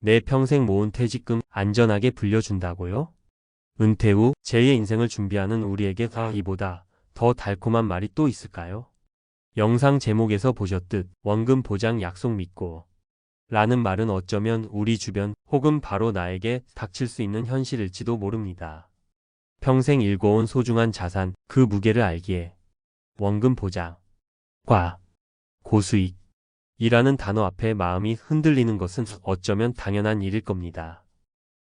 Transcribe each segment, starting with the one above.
내 평생 모은 퇴직금 안전하게 불려준다고요? 은퇴 후 제2의 인생을 준비하는 우리에게 이보다 더 달콤한 말이 또 있을까요? 영상 제목에서 보셨듯 원금 보장 약속 믿고 라는 말은 어쩌면 우리 주변 혹은 바로 나에게 닥칠 수 있는 현실일지도 모릅니다. 평생 일궈온 소중한 자산, 그 무게를 알기에 원금 보장, 고수익 이라는 단어 앞에 마음이 흔들리는 것은 어쩌면 당연한 일일 겁니다.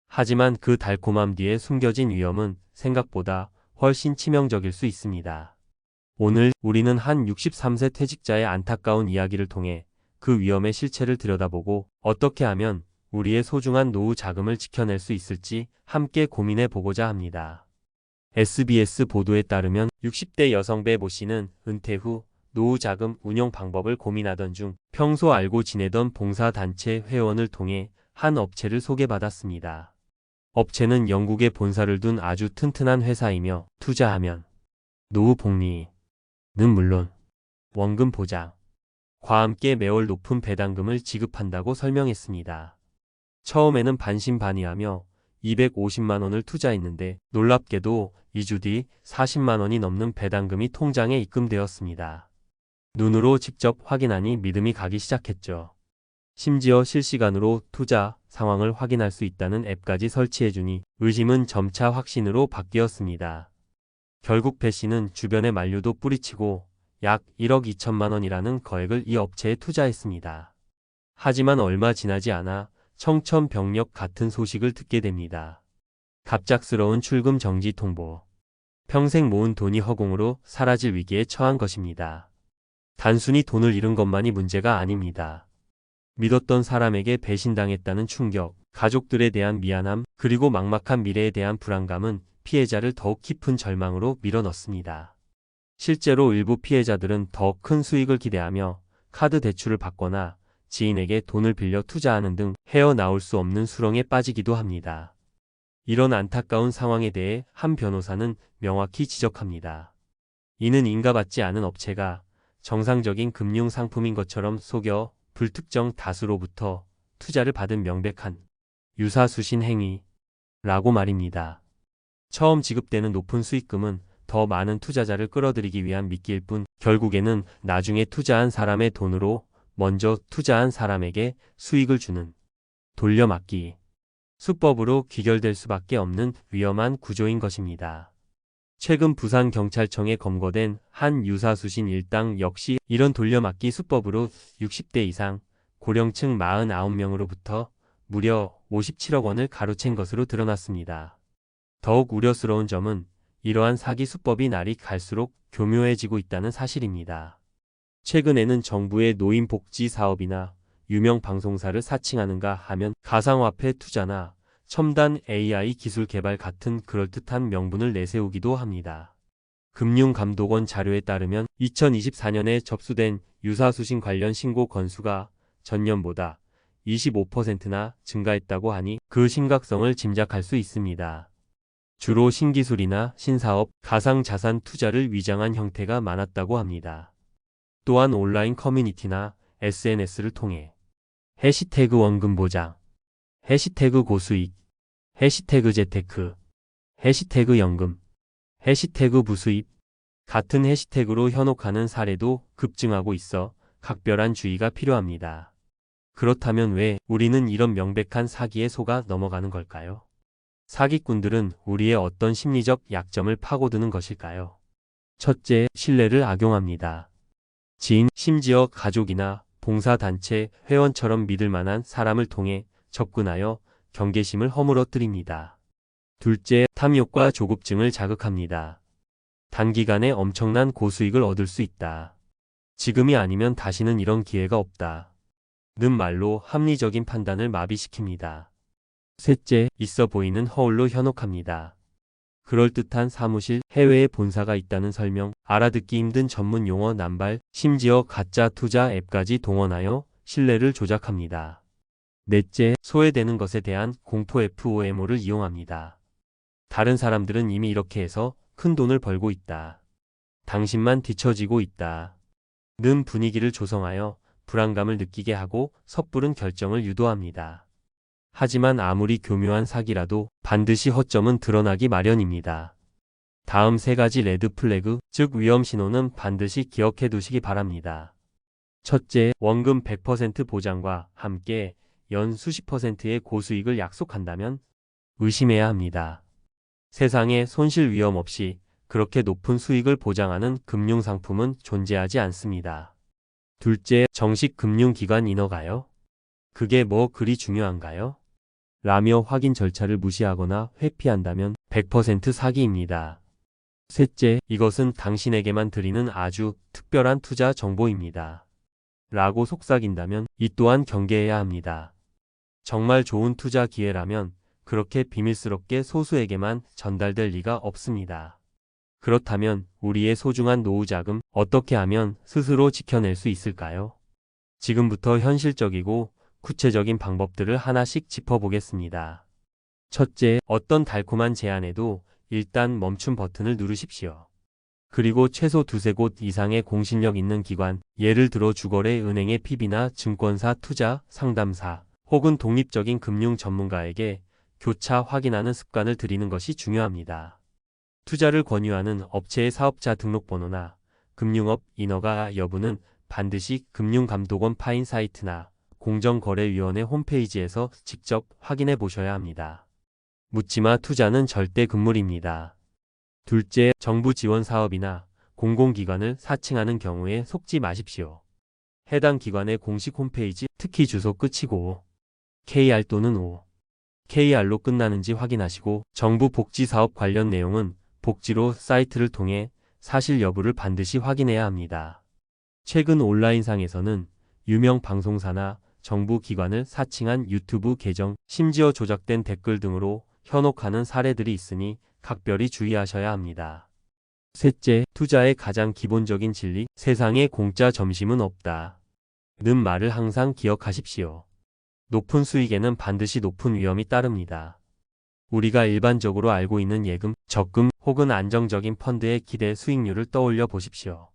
하지만 그 달콤함 뒤에 숨겨진 위험은 생각보다 훨씬 치명적일 수 있습니다. 오늘 우리는 한 63세 퇴직자의 안타까운 이야기를 통해 그 위험의 실체를 들여다보고 어떻게 하면 우리의 소중한 노후 자금을 지켜낼 수 있을지 함께 고민해 보고자 합니다. SBS 보도에 따르면 60대 여성 배 모 씨는 은퇴 후 노후 자금 운용 방법을 고민하던 중 평소 알고 지내던 봉사단체 회원을 통해 한 업체를 소개받았습니다. 업체는 영국에 본사를 둔 아주 튼튼한 회사이며 투자하면 노후 복리는 물론 원금 보장과 함께 매월 높은 배당금을 지급한다고 설명했습니다. 처음에는 반신반의하며 250만 원을 투자했는데 놀랍게도 2주 뒤 40만 원이 넘는 배당금이 통장에 입금되었습니다. 눈으로 직접 확인하니 믿음이 가기 시작했죠. 심지어 실시간으로 투자 상황을 확인할 수 있다는 앱까지 설치해주니 의심은 점차 확신으로 바뀌었습니다. 결국 배 씨는 주변에 만류도 뿌리치고 약 1억 2천만 원이라는 거액을 이 업체에 투자했습니다. 하지만 얼마 지나지 않아 청천벽력 같은 소식을 듣게 됩니다. 갑작스러운 출금 정지 통보. 평생 모은 돈이 허공으로 사라질 위기에 처한 것입니다. 단순히 돈을 잃은 것만이 문제가 아닙니다. 믿었던 사람에게 배신당했다는 충격, 가족들에 대한 미안함, 그리고 막막한 미래에 대한 불안감은 피해자를 더욱 깊은 절망으로 밀어넣습니다. 실제로 일부 피해자들은 더 큰 수익을 기대하며 카드 대출을 받거나 지인에게 돈을 빌려 투자하는 등 헤어나올 수 없는 수렁에 빠지기도 합니다. 이런 안타까운 상황에 대해 한 변호사는 명확히 지적합니다. 이는 인가받지 않은 업체가 정상적인 금융 상품인 것처럼 속여 불특정 다수로부터 투자를 받은 명백한 유사수신 행위라고 말입니다. 처음 지급되는 높은 수익금은 더 많은 투자자를 끌어들이기 위한 미끼일 뿐 결국에는 나중에 투자한 사람의 돈으로 먼저 투자한 사람에게 수익을 주는 돌려막기 수법으로 귀결될 수밖에 없는 위험한 구조인 것입니다. 최근 부산경찰청에 검거된 한 유사수신 일당 역시 이런 돌려막기 수법으로 60대 이상 고령층 49명으로부터 무려 57억 원을 가로챈 것으로 드러났습니다. 더욱 우려스러운 점은 이러한 사기 수법이 날이 갈수록 교묘해지고 있다는 사실입니다. 최근에는 정부의 노인복지 사업이나 유명 방송사를 사칭하는가 하면 가상화폐 투자나 첨단 AI 기술 개발 같은 그럴듯한 명분을 내세우기도 합니다. 금융감독원 자료에 따르면 2024년에 접수된 유사수신 관련 신고 건수가 전년보다 25%나 증가했다고 하니 그 심각성을 짐작할 수 있습니다. 주로 신기술이나 신사업, 가상자산 투자를 위장한 형태가 많았다고 합니다. 또한 온라인 커뮤니티나 SNS를 통해 해시태그 원금보장, 해시태그 고수익, 해시태그 재테크, 해시태그 연금, 해시태그 부수입 같은 해시태그로 현혹하는 사례도 급증하고 있어 각별한 주의가 필요합니다. 그렇다면 왜 우리는 이런 명백한 사기에 속아 넘어가는 걸까요? 사기꾼들은 우리의 어떤 심리적 약점을 파고드는 것일까요? 첫째, 신뢰를 악용합니다. 지인, 심지어 가족이나 봉사단체 회원처럼 믿을 만한 사람을 통해 접근하여 경계심을 허물어뜨립니다. 둘째, 탐욕과 조급증을 자극합니다. 단기간에 엄청난 고수익을 얻을 수 있다. 지금이 아니면 다시는 이런 기회가 없다. 는 말로 합리적인 판단을 마비시킵니다. 셋째, 있어 보이는 허울로 현혹합니다. 그럴듯한 사무실, 해외에 본사가 있다는 설명, 알아듣기 힘든 전문 용어 남발, 심지어 가짜 투자 앱까지 동원하여 신뢰를 조작합니다. 넷째, 소외되는 것에 대한 공포 FOMO를 이용합니다. 다른 사람들은 이미 이렇게 해서 큰 돈을 벌고 있다. 당신만 뒤처지고 있다. 는 분위기를 조성하여 불안감을 느끼게 하고 섣부른 결정을 유도합니다. 하지만 아무리 교묘한 사기라도 반드시 허점은 드러나기 마련입니다. 다음 세 가지 레드 플래그, 즉 위험 신호는 반드시 기억해 두시기 바랍니다. 첫째, 원금 100% 보장과 함께 연 수십 %의 고수익을 약속한다면 의심해야 합니다. 세상에 손실 위험 없이 그렇게 높은 수익을 보장하는 금융상품은 존재하지 않습니다. 둘째, 정식 금융기관 인허가요? 그게 뭐 그리 중요한가요? 라며 확인 절차를 무시하거나 회피한다면 100% 사기입니다. 셋째, 이것은 당신에게만 드리는 아주 특별한 투자 정보입니다. 라고 속삭인다면 이 또한 경계해야 합니다. 정말 좋은 투자 기회라면 그렇게 비밀스럽게 소수에게만 전달될 리가 없습니다. 그렇다면 우리의 소중한 노후 자금 어떻게 하면 스스로 지켜낼 수 있을까요? 지금부터 현실적이고 구체적인 방법들을 하나씩 짚어보겠습니다. 첫째, 어떤 달콤한 제안에도 일단 멈춤 버튼을 누르십시오. 그리고 최소 두세 곳 이상의 공신력 있는 기관, 예를 들어 주거래 은행의 PB나 증권사 투자 상담사 혹은 독립적인 금융 전문가에게 교차 확인하는 습관을 들이는 것이 중요합니다. 투자를 권유하는 업체의 사업자 등록번호나 금융업 인허가 여부는 반드시 금융감독원 파인 사이트나 공정거래위원회 홈페이지에서 직접 확인해 보셔야 합니다. 묻지마 투자는 절대 금물입니다. 둘째, 정부 지원 사업이나 공공기관을 사칭하는 경우에 속지 마십시오. 해당 기관의 공식 홈페이지, 특히 주소 끝이고 KR 또는 O, KR로 끝나는지 확인하시고 정부 복지사업 관련 내용은 복지로 사이트를 통해 사실 여부를 반드시 확인해야 합니다. 최근 온라인상에서는 유명 방송사나 정부 기관을 사칭한 유튜브 계정, 심지어 조작된 댓글 등으로 현혹하는 사례들이 있으니 각별히 주의하셔야 합니다. 셋째, 투자의 가장 기본적인 진리, 세상에 공짜 점심은 없다. 는 말을 항상 기억하십시오. 높은 수익에는 반드시 높은 위험이 따릅니다. 우리가 일반적으로 알고 있는 예금, 적금 혹은 안정적인 펀드의 기대 수익률을 떠올려 보십시오.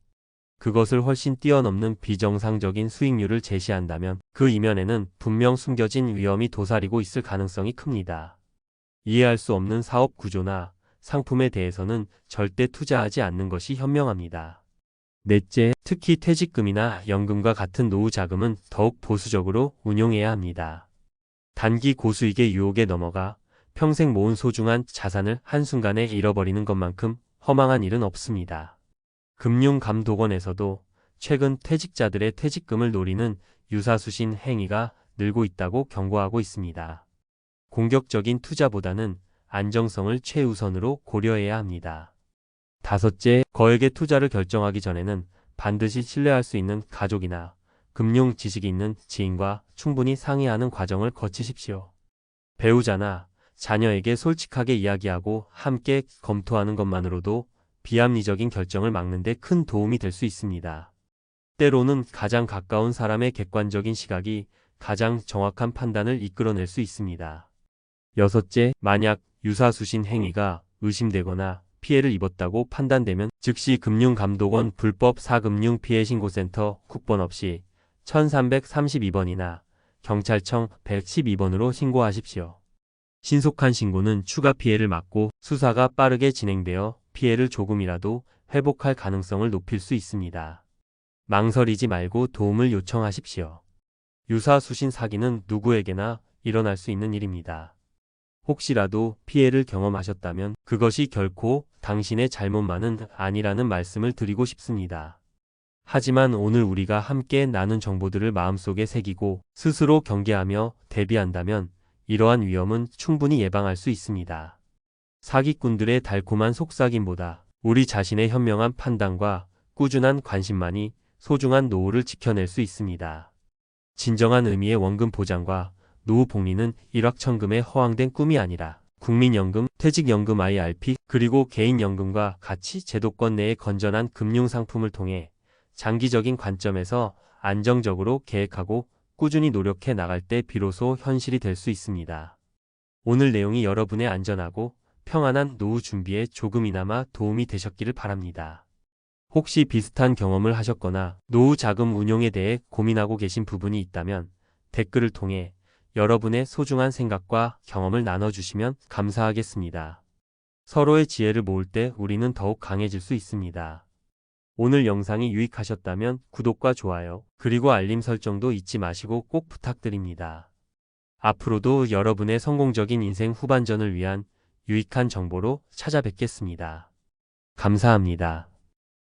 그것을 훨씬 뛰어넘는 비정상적인 수익률을 제시한다면 그 이면에는 분명 숨겨진 위험이 도사리고 있을 가능성이 큽니다. 이해할 수 없는 사업 구조나 상품에 대해서는 절대 투자하지 않는 것이 현명합니다. 넷째, 특히 퇴직금이나 연금과 같은 노후 자금은 더욱 보수적으로 운용해야 합니다. 단기 고수익의 유혹에 넘어가 평생 모은 소중한 자산을 한순간에 잃어버리는 것만큼 허망한 일은 없습니다. 금융감독원에서도 최근 퇴직자들의 퇴직금을 노리는 유사수신 행위가 늘고 있다고 경고하고 있습니다. 공격적인 투자보다는 안정성을 최우선으로 고려해야 합니다. 다섯째, 거액의 투자를 결정하기 전에는 반드시 신뢰할 수 있는 가족이나 금융 지식이 있는 지인과 충분히 상의하는 과정을 거치십시오. 배우자나 자녀에게 솔직하게 이야기하고 함께 검토하는 것만으로도 비합리적인 결정을 막는 데 큰 도움이 될 수 있습니다. 때로는 가장 가까운 사람의 객관적인 시각이 가장 정확한 판단을 이끌어낼 수 있습니다. 여섯째, 만약 유사수신 행위가 의심되거나 피해를 입었다고 판단되면 즉시 금융감독원 불법 사금융 피해 신고센터 국번 없이 1332번이나 경찰청 112번으로 신고하십시오. 신속한 신고는 추가 피해를 막고 수사가 빠르게 진행되어 피해를 조금이라도 회복할 가능성을 높일 수 있습니다. 망설이지 말고 도움을 요청하십시오. 유사수신 사기는 누구에게나 일어날 수 있는 일입니다. 혹시라도 피해를 경험하셨다면 그것이 결코 당신의 잘못만은 아니라는 말씀을 드리고 싶습니다. 하지만 오늘 우리가 함께 나눈 정보들을 마음속에 새기고 스스로 경계하며 대비한다면 이러한 위험은 충분히 예방할 수 있습니다. 사기꾼들의 달콤한 속삭임보다 우리 자신의 현명한 판단과 꾸준한 관심만이 소중한 노후를 지켜낼 수 있습니다. 진정한 의미의 원금 보장과 노후 복리는 일확천금의 허황된 꿈이 아니라 국민연금, 퇴직연금 IRP, 그리고 개인연금과 같이 제도권 내의 건전한 금융상품을 통해 장기적인 관점에서 안정적으로 계획하고 꾸준히 노력해 나갈 때 비로소 현실이 될 수 있습니다. 오늘 내용이 여러분의 안전하고 평안한 노후 준비에 조금이나마 도움이 되셨기를 바랍니다. 혹시 비슷한 경험을 하셨거나 노후 자금 운용에 대해 고민하고 계신 부분이 있다면 댓글을 통해 여러분의 소중한 생각과 경험을 나눠주시면 감사하겠습니다. 서로의 지혜를 모을 때 우리는 더욱 강해질 수 있습니다. 오늘 영상이 유익하셨다면 구독과 좋아요, 그리고 알림 설정도 잊지 마시고 꼭 부탁드립니다. 앞으로도 여러분의 성공적인 인생 후반전을 위한 유익한 정보로 찾아뵙겠습니다. 감사합니다.